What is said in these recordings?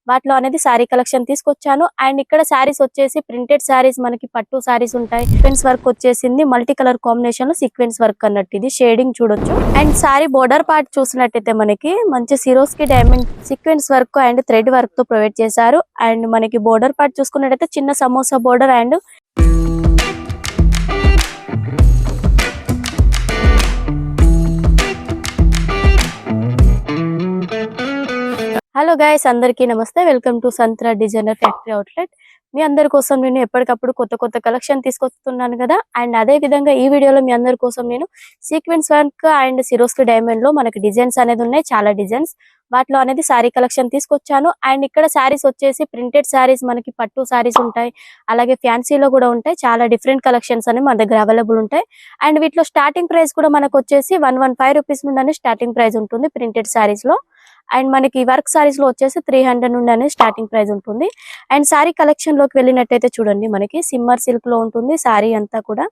వాటిలో అనేది sorry collection తీసుకొచ్చాను. అండ్ ఇక్కడ సారీస్ వచ్చేసి ప్రింటెడ్ సారీస్, మనకి పట్టు సారీస్ ఉంటాయి. సీక్వెన్స్ వర్క్ వచ్చేసింది, మల్టీ కలర్ కాంబినేషన్ లో సీక్వెన్స్ వర్క్ అన్నట్టు ఇది షేడింగ్ చూడొచ్చు. అండ్ సారీ బోర్డర్ పార్ట్ చూసినట్టయితే మనకి మంచి సిరోస్కి diamond sequence work and thread work తో ప్రొవైడ్ చేశారు. అండ్ మనకి బోర్డర్ పార్ట్ చూసుకున్నట్టయితే చిన్న samosa border and hello guys, అందరికీ నమస్తే. Welcome to Santra designer factory outlet. మీ అందరి కోసం నేను ఎప్పటికప్పుడు కొత్త కొత్త కలెక్షన్ తీసుకొస్తున్నాను కదా. అండ్ అదే విధంగా ఈ వీడియోలో మీ అందరి కోసం నేను sequence work and Swarovski diamond లో మనకి డిజైన్స్ అనేది ఉన్నాయి, చాలా డిజైన్స్. వాటిలో అనేది సారీ కలెక్షన్ తీసుకొచ్చాను. అండ్ ఇక్కడ సారీస్ వచ్చేసి ప్రింటెడ్ సారీస్, మనకి పట్టు సారీస్ ఉంటాయి, అలాగే ఫ్యాన్సీలో కూడా ఉంటాయి. చాలా డిఫరెంట్ కలెక్షన్స్ అనేవి మన దగ్గర అవైలబుల్ ఉంటాయి. అండ్ వీటిలో స్టార్టింగ్ ప్రైస్ కూడా మనకు వచ్చేసి 115 రూపీస్ నుండి స్టార్టింగ్ ప్రైస్ ఉంటుంది ప్రింటెడ్ సారీస్ లో. అండ్ మనకి వర్క్ సారీస్ లో వచ్చేసి 300 నుండి అనేది స్టార్టింగ్ ప్రైస్ ఉంటుంది. అండ్ సారీ కలెక్షన్ లోకి వెళ్ళినట్టయితే చూడండి, మనకి సిమ్మర్ సిల్క్ లో ఉంటుంది సారీ అంతా కూడా.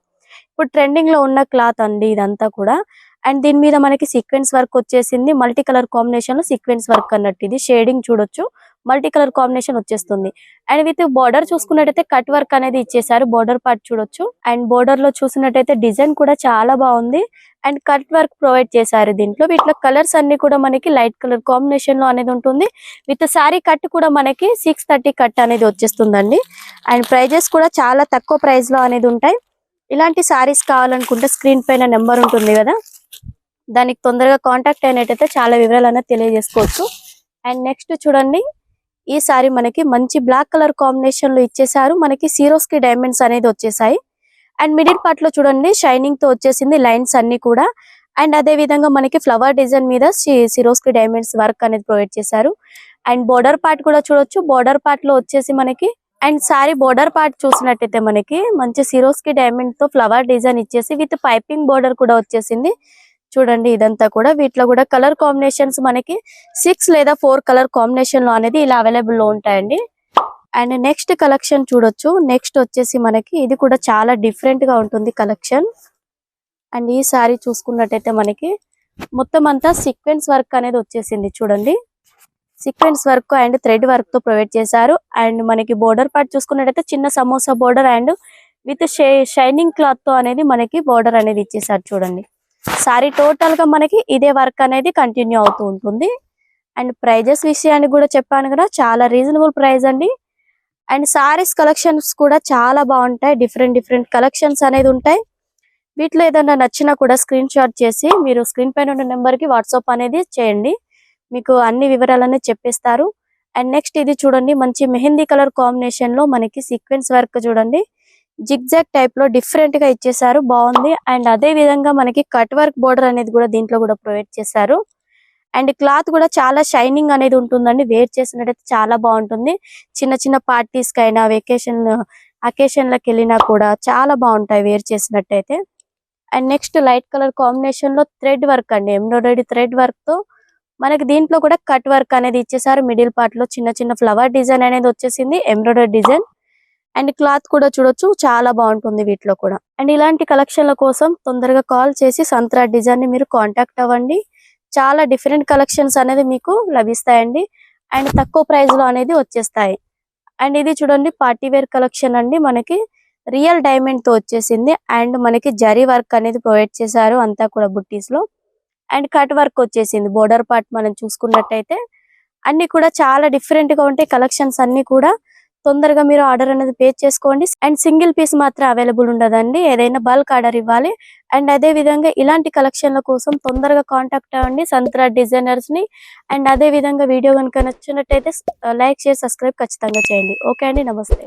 ఇప్పుడు ట్రెండింగ్ లో ఉన్న క్లాత్ అండి ఇదంతా కూడా. అండ్ దీని మీద మనకి సీక్వెన్స్ వర్క్ వచ్చేసింది, మల్టీ కలర్ కాంబినేషన్ లో సీక్వెన్స్ వర్క్ అన్నట్టు ఇది షేడింగ్ చూడొచ్చు, మల్టీ కలర్ కాంబినేషన్ వచ్చేస్తుంది. అండ్ విత్ బోర్డర్ చూసుకున్నట్టయితే కట్ వర్క్ అనేది ఇచ్చేసారు, బోర్డర్ పార్ట్ చూడొచ్చు. అండ్ బోర్డర్ లో చూసినట్టయితే డిజైన్ కూడా చాలా బాగుంది. అండ్ కట్ వర్క్ ప్రొవైడ్ చేశారు దీంట్లో. వీటిలో కలర్స్ అన్ని కూడా మనకి లైట్ కలర్ కాంబినేషన్ లో అనేది ఉంటుంది. విత్ సారీ కట్ కూడా మనకి 630 కట్ అనేది వచ్చేస్తుందండి. అండ్ ప్రైజెస్ కూడా చాలా తక్కువ ప్రైస్ లో అనేది ఉంటాయి. ఇలాంటి సారీస్ కావాలనుకుంటే స్క్రీన్ పైన నెంబర్ ఉంటుంది కదా, దానికి తొందరగా కాంటాక్ట్ అయినట్టయితే చాలా వివరాలు అనేది తెలియజేసుకోవచ్చు. అండ్ నెక్స్ట్ చూడండి, ఈ సారీ మనకి మంచి బ్లాక్ కలర్ కాంబినేషన్ లో ఇచ్చేసారు. మనకి సిరోస్కి డైమండ్స్ అనేది వచ్చేసాయి. అండ్ మిడిల్ పార్ట్ లో చూడండి షైనింగ్ తో వచ్చేసింది లైన్స్ అన్ని కూడా. అండ్ అదే విధంగా మనకి ఫ్లవర్ డిజైన్ మీద సిరోస్కి డైమండ్స్ వర్క్ అనేది ప్రొవైడ్ చేశారు. అండ్ బోర్డర్ పార్ట్ కూడా చూడొచ్చు, బోర్డర్ పార్ట్ లో వచ్చేసి మనకి అండ్ సారీ బోర్డర్ పార్ట్ చూసినట్టయితే మనకి మంచి సిరోస్కి డైమండ్ తో ఫ్లవర్ డిజైన్ ఇచ్చేసి విత్ పైపింగ్ బోర్డర్ కూడా వచ్చేసింది. చూడండి ఇదంతా కూడా. వీటిలో కూడా కలర్ కాంబినేషన్స్ మనకి 6 లేదా 4 కలర్ కాంబినేషన్ లో అనేది ఇలా అవైలబుల్ లో ఉంటాయండి. అండ్ నెక్స్ట్ కలెక్షన్ చూడొచ్చు. నెక్స్ట్ వచ్చేసి మనకి ఇది కూడా చాలా డిఫరెంట్ గా ఉంటుంది కలెక్షన్. అండ్ ఈ సారీ చూసుకున్నట్టయితే మనకి మొత్తం అంతా సీక్వెన్స్ వర్క్ అనేది వచ్చేసింది. చూడండి sequence work and thread work తో ప్రొవైడ్ చేశారు. అండ్ మనకి బోర్డర్ పార్ట్ చూసుకున్నట్టయితే చిన్న samosa border and with shining cloth తో అనేది మనకి బోర్డర్ అనేది ఇచ్చేసారు. చూడండి సారీ టోటల్ గా మనకి ఇదే వర్క్ అనేది కంటిన్యూ అవుతూ ఉంటుంది. అండ్ ప్రైజెస్ విషయానికి కూడా చెప్పాను కదా, చాలా రీజనబుల్ ప్రైస్ అండి. అండ్ సారీస్ కలెక్షన్స్ కూడా చాలా బాగుంటాయి, డిఫరెంట్ డిఫరెంట్ కలెక్షన్స్ అనేది ఉంటాయి. వీటిలో ఏదైనా నచ్చినా కూడా స్క్రీన్ షాట్ చేసి మీరు స్క్రీన్ పైన ఉన్న నెంబర్ కి వాట్సాప్ అనేది చేయండి, మీకు అన్ని వివరాలన్నీ చెప్పేస్తారు. అండ్ నెక్స్ట్ ఇది చూడండి, మంచి మెహందీ కలర్ కాంబినేషన్ లో మనకి సీక్వెన్స్ వర్క్ చూడండి జిగ్జాగ్ టైప్ లో డిఫరెంట్ గా ఇచ్చేసారు, బాగుంది. అండ్ అదే విధంగా మనకి కట్ వర్క్ బోర్డర్ అనేది కూడా దీంట్లో కూడా ప్రొవైడ్ చేశారు. అండ్ క్లాత్ కూడా చాలా షైనింగ్ అనేది ఉంటుందండి, వేర్ చేసినట్టయితే చాలా బాగుంటుంది. చిన్న చిన్న పార్టీస్ కైనా అకేషన్ లకి వెళ్ళినా కూడా చాలా బాగుంటాయి వేర్ చేసినట్టయితే. And next light colour combination లో థ్రెడ్ వర్క్ అండి, ఎంబ్రాయిడరీ థ్రెడ్ వర్క్ తో మనకి దీంట్లో కూడా కట్ వర్క్ అనేది ఇచ్చేసారు. మిడిల్ పార్ట్ లో చిన్న చిన్న ఫ్లవర్ డిజైన్ అనేది వచ్చేసింది, ఎంబ్రాయిడరీ డిజైన్. అండ్ క్లాత్ కూడా చూడొచ్చు, చాలా బాగుంటుంది వీటిలో కూడా. అండ్ ఇలాంటి కలెక్షన్ల కోసం తొందరగా కాల్ చేసి సంత్రా డిజైన్ ని మీరు కాంటాక్ట్ అవ్వండి. చాలా డిఫరెంట్ కలెక్షన్స్ అనేది మీకు లభిస్తాయండి. అండ్ తక్కువ ప్రైస్ లో అనేది వచ్చేస్తాయి. అండ్ ఇది చూడండి పార్టీ వేర్ కలెక్షన్ అండి, మనకి రియల్ డైమండ్ తో వచ్చేసింది. అండ్ మనకి జరీ వర్క్ అనేది ప్రొవైడ్ చేశారు అంతా కూడా బుట్టీస్ లో. అండ్ కట్ వర్క్ వచ్చేసింది బోర్డర్ పార్ట్ మనం చూసుకున్నట్టయితే. అన్ని కూడా చాలా డిఫరెంట్ గా ఉంటాయి కలెక్షన్స్ అన్ని కూడా. తొందరగా మీరు ఆర్డర్ అనేది పే చేసుకోండి. అండ్ సింగిల్ పీస్ మాత్రం అవైలబుల్ ఉండదండి, ఏదైనా బల్క్ ఆర్డర్ ఇవ్వాలి. అండ్ అదే విధంగా ఇలాంటి కలెక్షన్ల కోసం తొందరగా కాంటాక్ట్ అవ్వండి సంత్రా డిజైనర్స్ ని. అండ్ అదే విధంగా వీడియో కనుక నచ్చినట్టయితే లైక్ షేర్ సబ్స్క్రైబ్ ఖచ్చితంగా చేయండి. ఓకే అండి, నమస్తే.